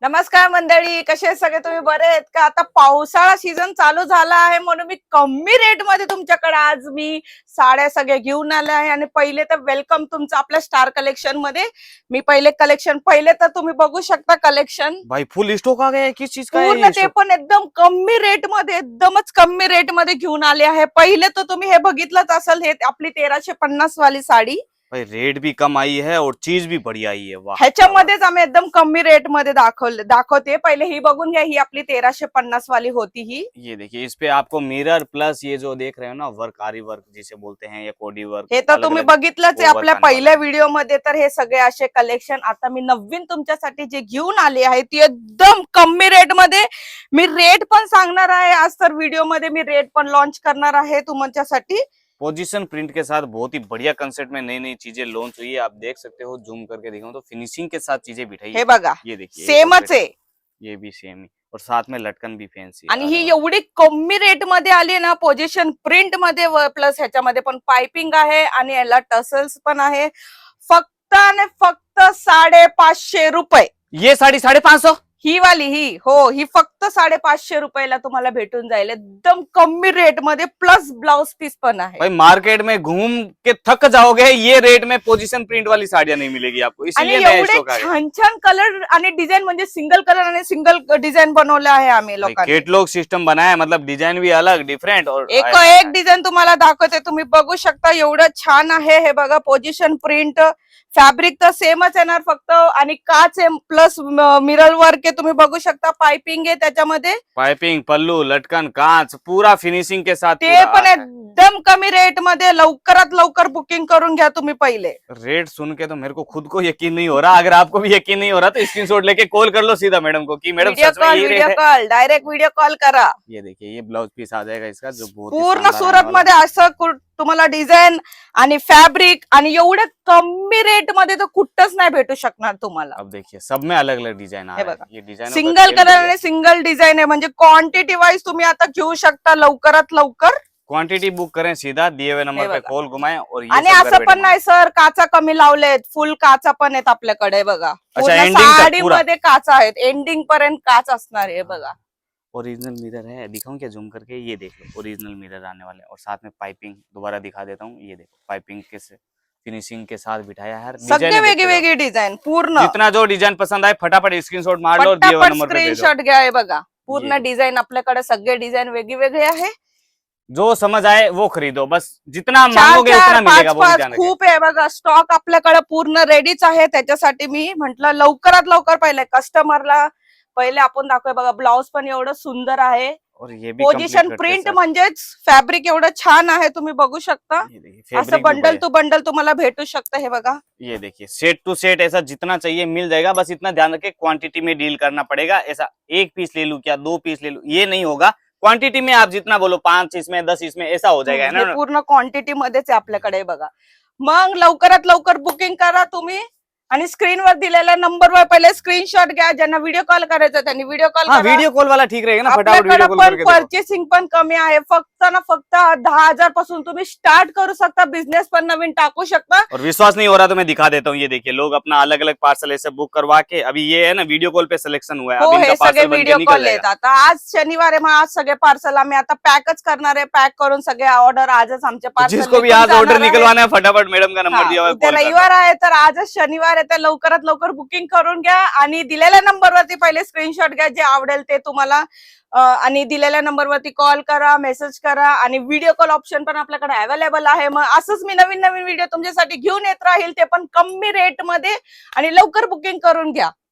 नमस्कार मंडळी, कसे आहेत सगळे? तुम्ही बरे आहेत का? आता पावसाळा सीझन चालू झाला आहे म्हणून मी कमी रेट मध्ये तुमच्याकडे आज मी साड्या सगळ्या घेऊन आले आहे. आणि पहिले तर वेलकम तुमचं आपल्या स्टार कलेक्शन मध्ये. मी पहिले तर तुम्ही बघू शकता कलेक्शन भाई फुल स्टॉक आ गया है। किस चीज का है पूर्ण ये ते शॉप? पण एकदम कमी रेट मध्ये, एकदमच कमी रेट मध्ये घेऊन आले आहे. पहिले तर तुम्ही हे बघितलंच असेल, हे आपली 1350 वाली साडी. भाई रेट भी कम आई है और चीज भी बढ़िया आई है। वाह, ह्याच्यामध्येच आम्ही एकदम कमी रेट मध्ये दाखवते. पहिले ही बघून घ्या, ही आपली 1350 वाली होती ही. ये देखिए, इस पे आपको मिरर प्लस ये जो देख रहे हो ना, वर्क, आरी वर्क जिसे बोलते हैं या कोडी वर्क, हे तर तुम्ही बघितलंच आहे वो आपल्या वर्क आने पहिल्या व्हिडिओ मध्ये. तर हे सगळे असे कलेक्शन आता मी नवीन तुमच्यासाठी जे घेऊन आले आहे ती एकदम कमी रेट मध्ये. मी रेट पण सांगणार आहे आज, तर व्हिडिओ मध्ये मी रेट पण लॉन्च करणार आहे तुमच्यासाठी. पोजीशन प्रिंट के साथ बहुत ही बढ़िया कंसेप्ट में नई नई चीजें लॉन्च हुई है। आप देख सकते हो, जूम करके दिखाऊं तो फिनिशिंग के साथ चीजें बिठाई हे है। बघा, ये देखिए, सेमच आहे. ये भी सेम ही, और साथ में लटकन भी फैंसी। आणि ही एवढी कमी रेट मध्ये आली ना, पोझिशन प्रिंट मध्ये, प्लस ह्याच्यामध्ये पण पायपिंग आहे आणि याला टसल्स पण आहे. फक्त आणि फक्त 550 रुपये. ये साड़ी 550। ही वाली ही फक्त 550 रुपयाला तुम्हाला भेटून जाईल, एकदम कमी रेट मध्ये, प्लस ब्लाउज पीस पण आहे. भाई मार्केट में घूम के थक जाओगे, ये रेट में पोजीशन प्रिंट वाली साड़ियां नहीं मिलेगी आपको, आणि इसीलिए नया एवढे स्टॉक आ गया। छान छान कलर आणि डिझाईन, म्हणजे सिंगल कलर आणि सिंगल डिझाईन बनवले आहे आम्ही लोकांनी. केटलॉग सिस्टम बनाया है, मतलब डिजाइन भी अलग डिफरेंट, और एक डिझाईन तुम्हाला दाखवते, तुम्ही बघू शकता. एवढं छान आहे हे बघा. पोझिशन प्रिंट, फॅब्रिक तर सेमच येणार फक्त, आणि काच प्लस मिरर वर्क आहे. तुम्ही बघू शकता, पाइपिंग आहे त्याच्यामध्ये. पाइपिंग, पल्लू, लटकन, कांच, पूरा फिनिशिंग के साथ ते पण एकदम कमी रेट मध्ये. लवकरात लवकर बुकिंग करून घ्या तुम्ही पहिले. रेट सुन के तो मेरे को खुद को यकीन नहीं हो रहा। अगर आपको भी यकीन नहीं हो रहा तो स्क्रीनशॉट लेके कॉल कर लो सीधा मैडम को कि मैडम सच में ये रेट है। डायरेक्ट व्हिडिओ कॉल करा. ये देखिए, ये ब्लाउज पीस आ जाएगा इसका, जो बहुत ही पूर्ण शानदार सुरत आने वाला मध्ये असं तुम्हाला डिझाईन आणि फॅब्रिक, आणि एवढ्या कमी रेट मध्ये तर कुठंच नाही भेटू शकणार तुम्हाला. है। अब देखिए, सब में अलग अलग डिजाइन आ हे रहा है। बघा, ये डिजाइन सिंगल कलर आणि सिंगल डिझाईन आहे, म्हणजे क्वांटिटी वाईज तुम्ही आता घेऊ शकता लवकरात लवकर. क्वांटिटी बुक करें, सीधा दिए हुए नंबर पे कॉल घुमाएं, और ये आणि सब घर असं बैठे पण नाही सर, काचा कमी लावलेत, फुल काचा पण आहेत आपल्याकडे बघा. अच्छा, पूर्ण ending तक साडीमध्ये काचा आहेत, एंडिंग पर्यंत काच असणार आहे बघा. ओरिजिनल मिरर है, दिखाऊं क्या जूम करके? ये देख लो, ओरिजिनल मिरर आने वाले हैं, और साथ में पाइपिंग दोबारा दिखा देता हूँ। ये देखो, पाइपिंग के फिनिशिंग के साथ बिठाया है। सगळे वेगळी वेगळी डिझाइन पूर्ण. जितना जो डिजाइन पसंद आए फटाफट स्क्रीनशॉट मार लो और दिए हुए पटापट नंबर पे भेजो। स्क्रीनशॉट घ्या. हे बघा, ये पूर्ण देखो। डिझाईन आपल्याकडे, सगळे डिझाईन वेगळी वेगळी आहे. जो समझ आए वो खरीदो, बस जितना चार मांगोगे उतना चार मिलेगा, पाच वो भी पाच ध्यान रखिए। खूप आहे बघा. स्टॉक आपल्याकडे पूर्ण रेडीच आहे. त्याच्यासाठी मी म्हंटल लवकरात लवकर पहिले कस्टमरला पहिले आपण दाखवूया. बघा, ब्लाउज पण एवढं सुंदर आहे. और ये भी पोझिशन complete प्रिंट करके म्हणजेच फॅब्रिक एवढं छान आहे, तुम्ही बघू शकता. ये देखिए, असं fabric भी बंडल बढ़िया। टू बंडल तुम्हाला भेटू शकतं. हे बघा, ये देखिए, सेट टू सेट ऐसा जितना चाहिए मिल जाएगा, बस इतना ध्यान रखे क्वांटिटी में डील करना पड़ेगा। ऐसा एक पीस ले लूं क्या, 2 पीस ले लूं, ये नहीं होगा। क्वांटिटी में आप जितना बोलो, 5 इसमें 10 इसमें, ऐसा हो जाएगा, है हे ना। पूर्ण क्वांटिटी मध्येच आहे आपल्याकडे. हे बघा, मग लवकरात लवकर बुकिंग करा तुम्ही. आणि स्क्रीनवर दिलेल्या नंबरवर पहिले स्क्रीनशॉट घ्या. ज्यांना व्हिडिओ कॉल करायचा त्यांनी व्हिडिओ कॉल हाँ, करा. वीडियो कॉल वाला ठीक रहेगा ना, फटाफट आपल्याकडे वीडियो कॉल पण करके देखो। पर्चेसिंग पण कमी आहे. फक्त ना फक्त 10,000 पासून तुम्ही स्टार्ट करू शकता. बिझनेस पण नवीन टाकू शकता. और विश्वास नहीं हो रहा तो मैं दिखा देता हूँ। ये देखिए, लोग अपना अलग अलग पार्सल ऐसे बुक करवा के, अभी ये है ना वीडियो कॉल पे सिलेक्शन हुआ है, हो, अभी हे इनका सगळे पार्सल बन के व्हिडिओ निकल कॉल जाएगा। येतात. आता आज शनिवार आहे, मग आज सगळे पार्सल आम्ही आता पॅकच करणार आहे. पॅक करून सगळे ऑर्डर आजच आमचे तो पार्सल. जिसको भी आज ऑर्डर निकलवाना है, फटाफट मैडम का नंबर दिया हुआ है, उद्या कॉल करना। रविवार आहे, तर आजच शनिवार आहे, तर लवकरात लवकर बुकिंग करून घ्या. आणि दिलेल्या नंबरवरती पहिले स्क्रीनशॉट घ्या, जे आवडेल ते तुम्हाला. आणि दिलेल्या नंबरवरती कॉल करा, मेसेज करा, आणि व्हिडिओ कॉल ऑप्शन पण आपल्याकडे अवेलेबल आहे. मग असंच मी नवीन नवीन व्हिडिओ तुमच्यासाठी घेऊन येत राहील, ते पण कमी रेट मध्ये. आणि लवकर बुकिंग करून घ्या.